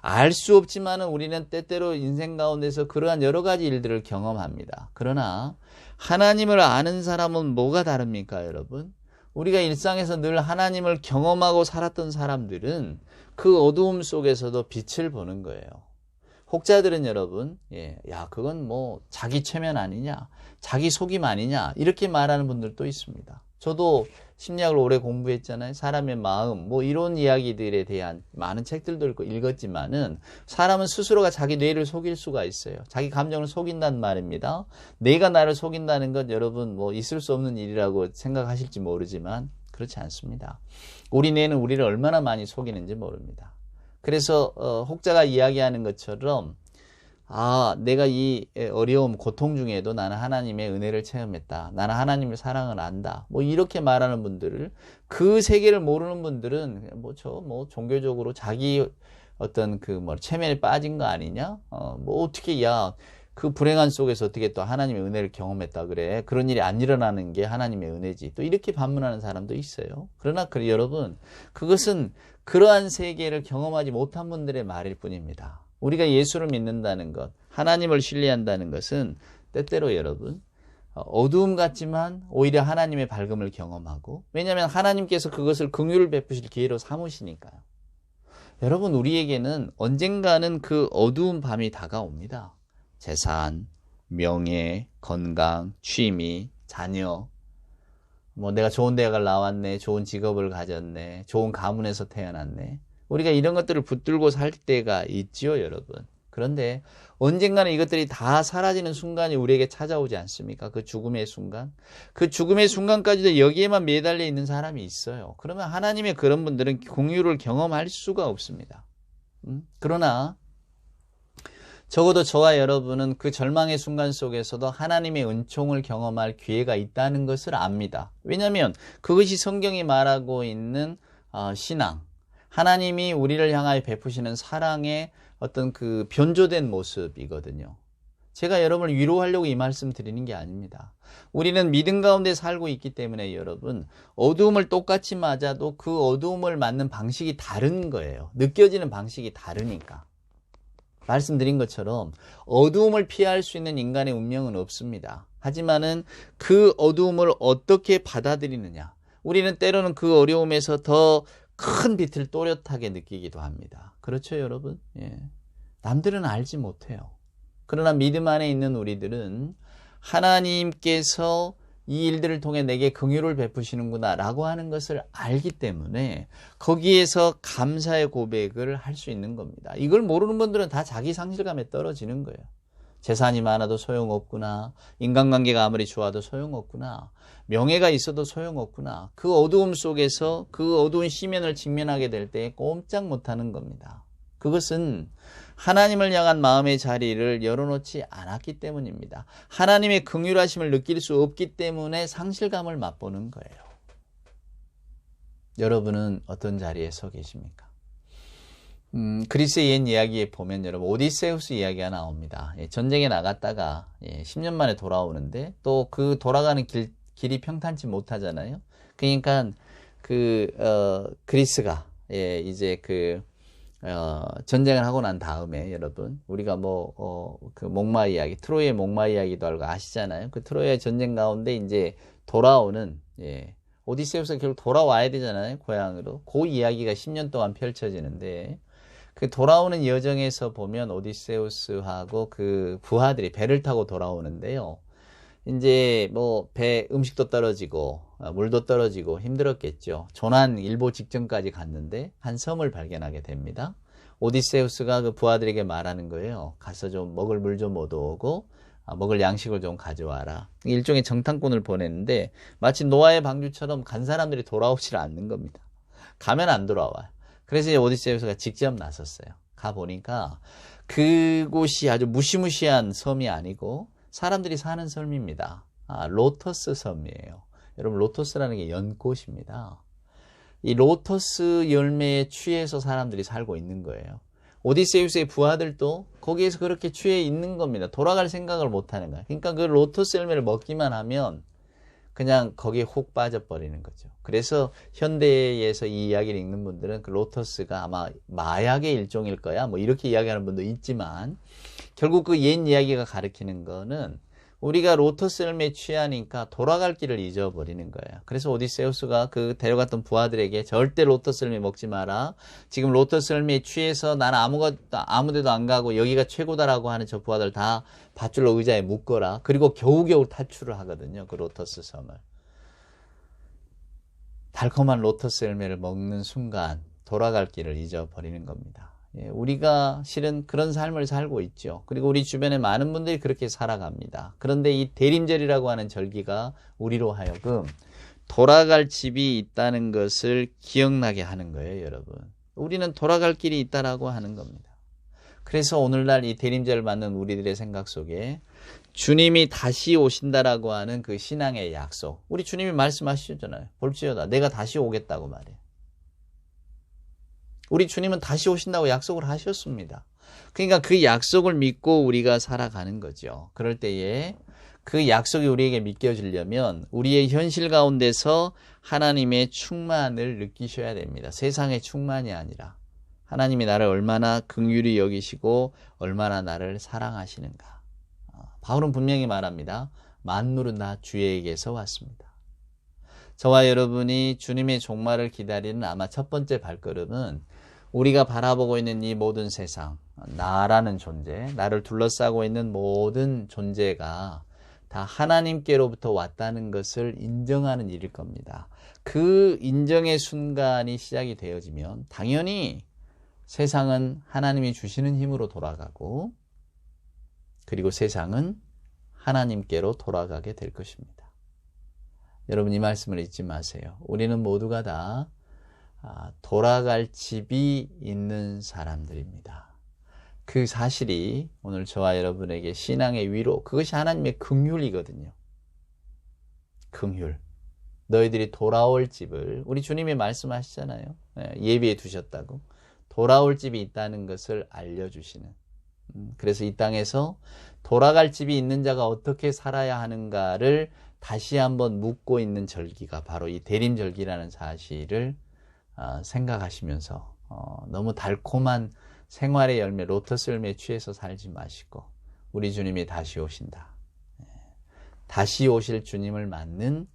S1: 알 수 없지만은 우리는 때때로 인생 가운데서 그러한 여러 가지 일들을 경험합니다. 그러나 하나님을 아는 사람은 뭐가 다릅니까, 여러분? 우리가 일상에서 늘 하나님을 경험하고 살았던 사람들은 그 어두움 속에서도 빛을 보는 거예요. 혹자들은 여러분, 그건 뭐 자기 체면 아니냐, 자기 속임 아니냐, 이렇게 말하는 분들도 있습니다. 저도 심리학을 오래 공부했잖아요. 사람의 마음, 뭐 이런 이야기들에 대한 많은 책들도 읽었지만은 사람은 스스로가 자기 뇌를 속일 수가 있어요. 자기 감정을 속인단 말입니다. 내가 나를 속인다는 것 여러분 뭐 있을 수 없는 일이라고 생각하실지 모르지만 그렇지 않습니다. 우리 뇌는 우리를 얼마나 많이 속이는지 모릅니다. 그래서 혹자가 이야기하는 것처럼 내가 이 어려움, 고통 중에도 나는 하나님의 은혜를 체험했다. 나는 하나님의 사랑을 안다. 뭐 이렇게 말하는 분들을, 그 세계를 모르는 분들은 뭐 종교적으로 자기 어떤 체면에 빠진 거 아니냐? 뭐 어떻게 그 불행한 속에서 어떻게 또 하나님의 은혜를 경험했다 그래. 그런 일이 안 일어나는 게 하나님의 은혜지. 또 이렇게 반문하는 사람도 있어요. 그러나 여러분, 그것은 그러한 세계를 경험하지 못한 분들의 말일 뿐입니다. 우리가 예수를 믿는다는 것, 하나님을 신뢰한다는 것은 때때로 여러분, 어두움 같지만 오히려 하나님의 밝음을 경험하고, 왜냐하면 하나님께서 그것을 긍휼을 베푸실 기회로 삼으시니까요. 여러분, 우리에게는 언젠가는 그 어두운 밤이 다가옵니다. 재산, 명예, 건강, 취미, 자녀, 뭐 내가 좋은 대학을 나왔네, 좋은 직업을 가졌네, 좋은 가문에서 태어났네. 우리가 이런 것들을 붙들고 살 때가 있지요, 여러분. 그런데 언젠가는 이것들이 다 사라지는 순간이 우리에게 찾아오지 않습니까? 그 죽음의 순간. 그 죽음의 순간까지도 여기에만 매달려 있는 사람이 있어요. 그러면 하나님의 그런 분들은 긍휼을 경험할 수가 없습니다. 그러나 적어도 저와 여러분은 그 절망의 순간 속에서도 하나님의 은총을 경험할 기회가 있다는 것을 압니다. 왜냐하면 그것이 성경이 말하고 있는 신앙, 하나님이 우리를 향하여 베푸시는 사랑의 어떤 그 변조된 모습이거든요. 제가 여러분을 위로하려고 이 말씀 드리는 게 아닙니다. 우리는 믿음 가운데 살고 있기 때문에 여러분, 어두움을 똑같이 맞아도 그 어두움을 맞는 방식이 다른 거예요. 느껴지는 방식이 다르니까. 말씀드린 것처럼 어두움을 피할 수 있는 인간의 운명은 없습니다. 하지만은 그 어두움을 어떻게 받아들이느냐. 우리는 때로는 그 어려움에서 더 큰 빛을 또렷하게 느끼기도 합니다. 그렇죠, 여러분? 남들은 알지 못해요. 그러나 믿음 안에 있는 우리들은 하나님께서 이 일들을 통해 내게 긍휼을 베푸시는구나 라고 하는 것을 알기 때문에 거기에서 감사의 고백을 할 수 있는 겁니다. 이걸 모르는 분들은 다 자기 상실감에 떨어지는 거예요. 재산이 많아도 소용없구나. 인간관계가 아무리 좋아도 소용없구나. 명예가 있어도 소용없구나. 그 어두움 속에서 그 어두운 시면을 직면하게 될 때 꼼짝 못하는 겁니다. 그것은 하나님을 향한 마음의 자리를 열어놓지 않았기 때문입니다. 하나님의 긍휼하심을 느낄 수 없기 때문에 상실감을 맛보는 거예요. 여러분은 어떤 자리에 서 계십니까? 그리스의 옛 이야기에 보면 여러분 오디세우스 이야기가 나옵니다. 전쟁에 나갔다가 10년 만에 돌아오는데 또 그 돌아가는 길이 평탄치 못하잖아요. 그러니까 그리스가 이제 전쟁을 하고 난 다음에 여러분 우리가 그 목마 이야기, 트로이의 목마 이야기도 알고 아시잖아요. 그 트로이의 전쟁 가운데 이제 돌아오는 오디세우스가 결국 돌아와야 되잖아요. 고향으로. 그 이야기가 10년 동안 펼쳐지는데 그 돌아오는 여정에서 보면 오디세우스하고 그 부하들이 배를 타고 돌아오는데요. 이제 배 음식도 떨어지고 물도 떨어지고 힘들었겠죠. 조난 일보 직전까지 갔는데 한 섬을 발견하게 됩니다. 오디세우스가 그 부하들에게 말하는 거예요. 가서 좀 먹을 물 좀 얻어오고 먹을 양식을 좀 가져와라. 일종의 정탐꾼을 보냈는데 마치 노아의 방주처럼 간 사람들이 돌아오질 않는 겁니다. 가면 안 돌아와요. 그래서 이제 오디세우스가 직접 나섰어요. 가보니까 그곳이 아주 무시무시한 섬이 아니고 사람들이 사는 섬입니다. 로터스 섬이에요. 여러분 로터스라는 게 연꽃입니다. 이 로터스 열매에 취해서 사람들이 살고 있는 거예요. 오디세우스의 부하들도 거기에서 그렇게 취해 있는 겁니다. 돌아갈 생각을 못하는 거예요. 그러니까 그 로터스 열매를 먹기만 하면 그냥 거기에 훅 빠져버리는 거죠. 그래서 현대에서 이 이야기를 읽는 분들은 그 로터스가 아마 마약의 일종일 거야 이렇게 이야기하는 분도 있지만 결국 그 옛 이야기가 가리키는 거는 우리가 로터스 열매에 취하니까 돌아갈 길을 잊어버리는 거예요. 그래서 오디세우스가 그 데려갔던 부하들에게 절대 로터스 열매 먹지 마라. 지금 로터스 열매에 취해서 나는 아무 데도 안 가고 여기가 최고다라고 하는 저 부하들 다 밧줄로 의자에 묶어라. 그리고 겨우겨우 탈출을 하거든요. 그 로터스 섬을. 달콤한 로터스 열매를 먹는 순간 돌아갈 길을 잊어버리는 겁니다. 우리가 실은 그런 삶을 살고 있죠. 그리고 우리 주변에 많은 분들이 그렇게 살아갑니다. 그런데 이 대림절이라고 하는 절기가 우리로 하여금 돌아갈 집이 있다는 것을 기억나게 하는 거예요, 여러분. 우리는 돌아갈 길이 있다라고 하는 겁니다. 그래서 오늘날 이 대림절을 맞는 우리들의 생각 속에 주님이 다시 오신다라고 하는 그 신앙의 약속. 우리 주님이 말씀하시잖아요. 볼지어다 내가 다시 오겠다고 말해요. 우리 주님은 다시 오신다고 약속을 하셨습니다. 그러니까 그 약속을 믿고 우리가 살아가는 거죠. 그럴 때에 그 약속이 우리에게 믿겨지려면 우리의 현실 가운데서 하나님의 충만을 느끼셔야 됩니다. 세상의 충만이 아니라 하나님이 나를 얼마나 긍휼히 여기시고 얼마나 나를 사랑하시는가. 바울은 분명히 말합니다. 만물은 다 주에게서 왔습니다. 저와 여러분이 주님의 종말을 기다리는 아마 첫 번째 발걸음은 우리가 바라보고 있는 이 모든 세상, 나라는 존재, 나를 둘러싸고 있는 모든 존재가 다 하나님께로부터 왔다는 것을 인정하는 일일 겁니다. 그 인정의 순간이 시작이 되어지면 당연히 세상은 하나님이 주시는 힘으로 돌아가고 그리고 세상은 하나님께로 돌아가게 될 것입니다. 여러분 이 말씀을 잊지 마세요. 우리는 모두가 다 돌아갈 집이 있는 사람들입니다. 그 사실이 오늘 저와 여러분에게 신앙의 위로, 그것이 하나님의 긍휼이거든요. 긍휼. 너희들이 돌아올 집을 우리 주님이 말씀하시잖아요. 예비해 두셨다고. 돌아올 집이 있다는 것을 알려주시는. 그래서 이 땅에서 돌아갈 집이 있는 자가 어떻게 살아야 하는가를 다시 한번 묻고 있는 절기가 바로 이 대림절기라는 사실을 생각하시면서 너무 달콤한 생활의 열매, 로터스 열매에 취해서 살지 마시고 우리 주님이 다시 오신다. 다시 오실 주님을 맞는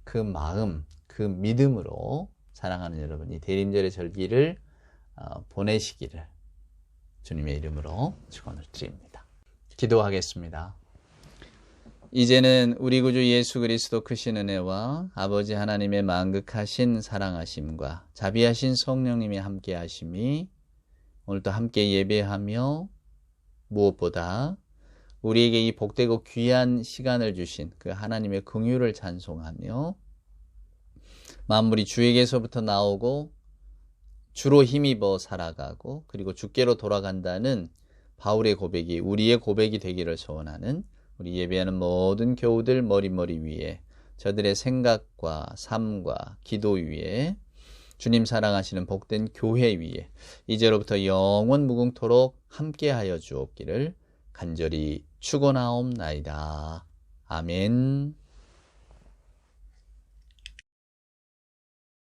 S1: 그 마음, 그 믿음으로 사랑하는 여러분, 이 대림절의 절기를 보내시기를 주님의 이름으로 축원을 드립니다. 기도하겠습니다. 이제는 우리 구주 예수 그리스도 크신 은혜와 아버지 하나님의 만극하신 사랑하심과 자비하신 성령님의 함께 하심이 오늘도 함께 예배하며 무엇보다 우리에게 이 복되고 귀한 시간을 주신 그 하나님의 긍휼을 찬송하며 만물이 주에게서부터 나오고 주로 힘입어 살아가고 그리고 주께로 돌아간다는 바울의 고백이 우리의 고백이 되기를 소원하는 우리 예배하는 모든 교우들 머리 위에 저들의 생각과 삶과 기도 위에 주님 사랑하시는 복된 교회 위에 이제로부터 영원 무궁토록 함께하여 주옵기를 간절히 축원하옵나이다. 아멘.